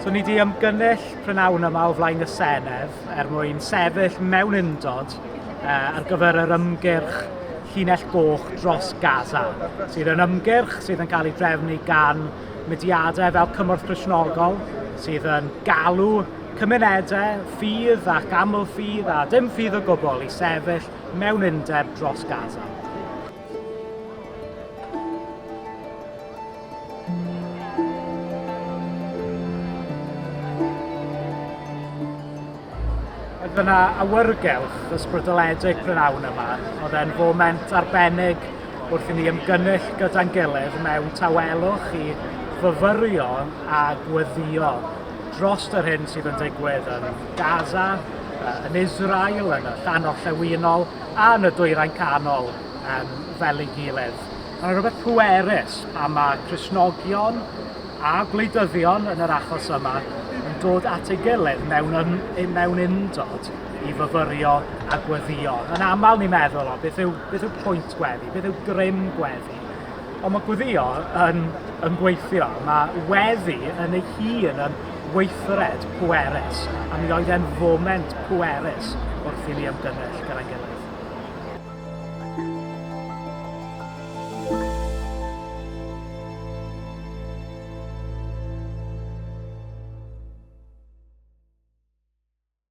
So ni di ymgynnull prynawn yma o flaen y Senedd mwyn sefyll mewn undod ar gyfer yr ymgyrch Llinell goch dros Gaza, sydd yn ymgyrch sydd yn cael ei drefnu gan fudiadau fel Cymorth Cristnogol, sydd yn galw cymunedau, ffydd ac aml ffydd a dim ffydd o gwbl i sefyll mewn undeb dros Gaza. Oedd yna awyrgelch ysbrydoledig prynawn yma. Oedd e'n foment arbennig wrth i ni ymgynnull gyda'n gilydd mewn tawelwch i fyfyrio a gweddio dros yr hyn sydd yn digwydd yn Gaza, yn Israel, yn y Llain Gorllewinol a yn y dwyrain canol fel ei gilydd. Mae'n rhywbeth pwerus pan mae Cristnogion a gwleidyddion yn yr achos yma yn dod at ei gilydd mewn undod i fyfyrio a gweddio. Yn aml ni'n meddwl beth yw pwynt gweddi, beth yw grym gweddi. Ond mae gweddio yn gweithio, mae weddi yn ei hun yn weithred pwerus, a mi oedd e'n foment pwerus wrth i ni ymgynnull gyda'n gilydd.